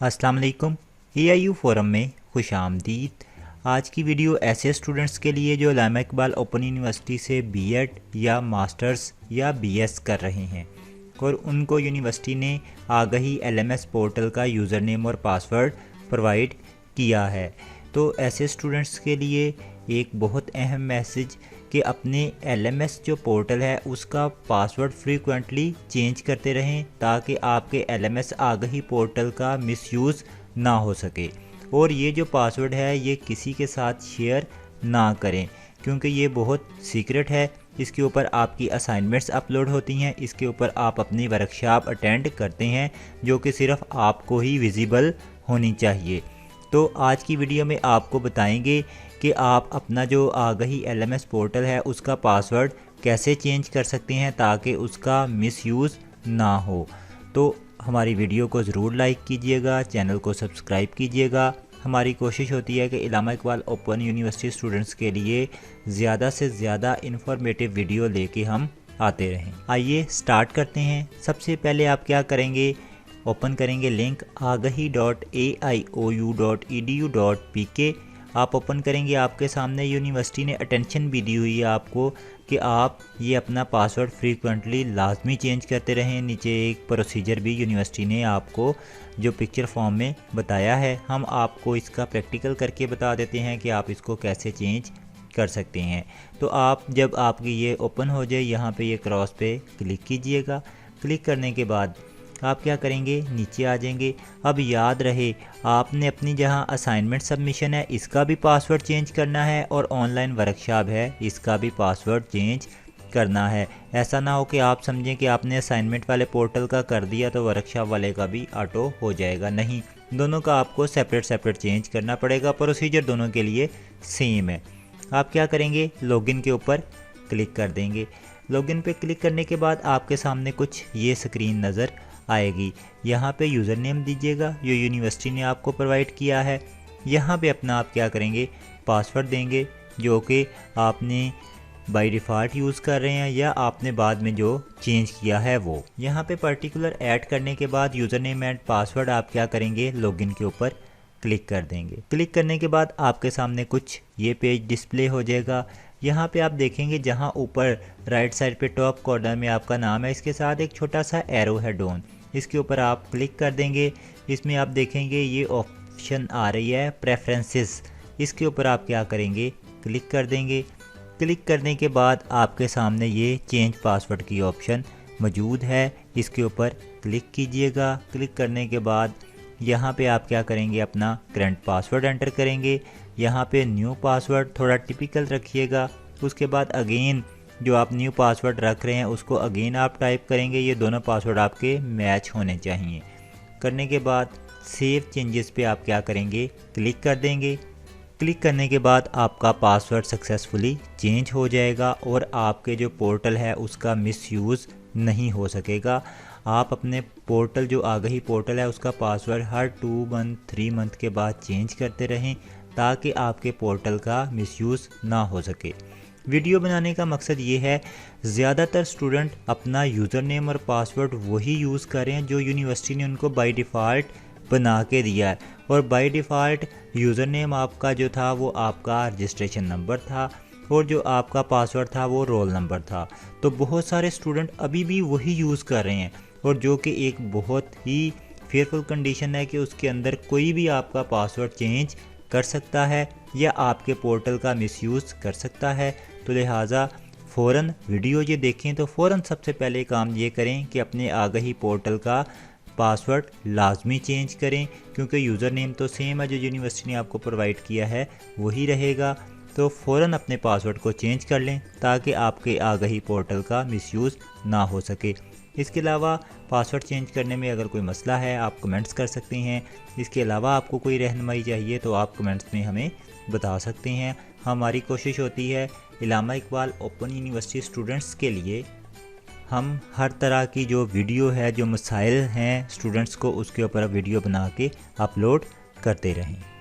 अस्सलाम वालेकुम। AIU forum में खुश आमदीद। आज की वीडियो ऐसे स्टूडेंट्स के लिए जो अल्लामा इकबाल ओपन यूनिवर्सिटी से बीएड या मास्टर्स या बीएस कर रहे हैं और उनको यूनिवर्सिटी ने आगही LMS पोर्टल का यूज़र नेम और पासवर्ड प्रोवाइड किया है। तो ऐसे स्टूडेंट्स के लिए एक बहुत अहम मैसेज कि अपने LMS जो पोर्टल है उसका पासवर्ड फ्रीक्वेंटली चेंज करते रहें ताकि आपके LMS आगही पोर्टल का मिसयूज़ ना हो सके। और ये जो पासवर्ड है ये किसी के साथ शेयर ना करें क्योंकि ये बहुत सीक्रेट है। इसके ऊपर आपकी असाइनमेंट्स अपलोड होती हैं, इसके ऊपर आप अपनी वर्कशॉप अटेंड करते हैं जो कि सिर्फ आपको ही विजिबल होनी चाहिए। तो आज की वीडियो में आपको बताएंगे कि आप अपना जो आगही LMS पोर्टल है उसका पासवर्ड कैसे चेंज कर सकते हैं ताकि उसका मिसयूज़ ना हो। तो हमारी वीडियो को ज़रूर लाइक कीजिएगा, चैनल को सब्सक्राइब कीजिएगा। हमारी कोशिश होती है कि अल्लामा इकबाल ओपन यूनिवर्सिटी स्टूडेंट्स के लिए ज़्यादा से ज़्यादा इन्फॉर्मेटिव वीडियो लेके हम आते रहें। आइए स्टार्ट करते हैं। सबसे पहले आप क्या करेंगे, ओपन करेंगे लिंक agahi.aiou.edu.pk। आप ओपन करेंगे, आपके सामने यूनिवर्सिटी ने अटेंशन भी दी हुई है आपको कि आप ये अपना पासवर्ड फ्रीक्वेंटली लाजमी चेंज करते रहें। नीचे एक प्रोसीजर भी यूनिवर्सिटी ने आपको जो पिक्चर फॉर्म में बताया है, हम आपको इसका प्रैक्टिकल करके बता देते हैं कि आप इसको कैसे चेंज कर सकते हैं। तो आप जब आपकी ये ओपन हो जाए यहाँ पे ये क्रॉस पे क्लिक कीजिएगा। क्लिक करने के बाद आप क्या करेंगे, नीचे आ जाएंगे। अब याद रहे आपने अपनी जहां असाइनमेंट सबमिशन है इसका भी पासवर्ड चेंज करना है और ऑनलाइन वर्कशॉप है इसका भी पासवर्ड चेंज करना है। ऐसा ना हो कि आप समझें कि आपने असाइनमेंट वाले पोर्टल का कर दिया तो वर्कशॉप वाले का भी ऑटो हो जाएगा। नहीं, दोनों का आपको सेपरेट चेंज करना पड़ेगा। प्रोसीजर दोनों के लिए सेम है। आप क्या करेंगे, लॉगिन के ऊपर क्लिक कर देंगे। लॉगिन पे क्लिक करने के बाद आपके सामने कुछ ये स्क्रीन नज़र आएगी। यहाँ पे यूज़र नेम दीजिएगा जो यूनिवर्सिटी ने आपको प्रोवाइड किया है। यहाँ पे अपना आप क्या करेंगे, पासवर्ड देंगे जो कि आपने बाय डिफ़ॉल्ट यूज़ कर रहे हैं या आपने बाद में जो चेंज किया है वो। यहाँ पे पर्टिकुलर ऐड करने के बाद यूज़र नेम एंड पासवर्ड आप क्या करेंगे, लॉगिन के ऊपर क्लिक कर देंगे। क्लिक करने के बाद आपके सामने कुछ ये पेज डिस्प्ले हो जाएगा। यहाँ पे आप देखेंगे जहाँ ऊपर राइट साइड पे टॉप कॉर्नर में आपका नाम है, इसके साथ एक छोटा सा एरो है डाउन, इसके ऊपर आप क्लिक कर देंगे। इसमें आप देखेंगे ये ऑप्शन आ रही है प्रेफरेंसेस, इसके ऊपर आप क्या करेंगे, क्लिक कर देंगे। क्लिक करने के बाद आपके सामने ये चेंज पासवर्ड की ऑप्शन मौजूद है, इसके ऊपर क्लिक कीजिएगा। क्लिक करने के बाद यहाँ पे आप क्या करेंगे, अपना करंट पासवर्ड एंटर करेंगे। यहाँ पे न्यू पासवर्ड थोड़ा टिपिकल रखिएगा। उसके बाद अगेन जो आप न्यू पासवर्ड रख रहे हैं उसको अगेन आप टाइप करेंगे। ये दोनों पासवर्ड आपके मैच होने चाहिए। करने के बाद सेव चेंजेस पे आप क्या करेंगे, क्लिक कर देंगे। क्लिक करने के बाद आपका पासवर्ड सक्सेसफुली चेंज हो जाएगा और आपके जो पोर्टल है उसका मिसयूज़ नहीं हो सकेगा। आप अपने पोर्टल जो आगही पोर्टल है उसका पासवर्ड हर 2 मंथ 3 मंथ के बाद चेंज करते रहें ताकि आपके पोर्टल का मिसयूज़ ना हो सके। वीडियो बनाने का मकसद ये है ज़्यादातर स्टूडेंट अपना यूज़र नेम और पासवर्ड वही यूज़ करें जो यूनिवर्सिटी ने उनको बाय डिफ़ॉल्ट बना के दिया है। और बाय डिफ़ॉल्ट यूज़र नेम आपका जो था वो आपका रजिस्ट्रेशन नंबर था और जो आपका पासवर्ड था वो रोल नंबर था। तो बहुत सारे स्टूडेंट अभी भी वही यूज़ कर रहे हैं और जो कि एक बहुत ही फेयरफुल कंडीशन है कि उसके अंदर कोई भी आपका पासवर्ड चेंज कर सकता है या आपके पोर्टल का मिसयूज़ कर सकता है। तो लिहाजा फ़ौरन वीडियो ये देखें तो फ़ौरन सबसे पहले काम ये करें कि अपने आगही पोर्टल का पासवर्ड लाजमी चेंज करें क्योंकि यूज़र नेम तो सेम है जो यूनिवर्सिटी ने आपको प्रोवाइड किया है वही रहेगा। तो फ़ौरन अपने पासवर्ड को चेंज कर लें ताकि आपके आगही पोर्टल का मिसयूज़ ना हो सके। इसके अलावा पासवर्ड चेंज करने में अगर कोई मसला है आप कमेंट्स कर सकते हैं। इसके अलावा आपको कोई रहनुमाई चाहिए तो आप कमेंट्स में हमें बता सकते हैं। हमारी कोशिश होती है अल्लामा इकबाल ओपन यूनिवर्सिटी स्टूडेंट्स के लिए हम हर तरह की जो वीडियो है, जो मसाइल हैं स्टूडेंट्स को, उसके ऊपर वीडियो बना के अपलोड करते रहें।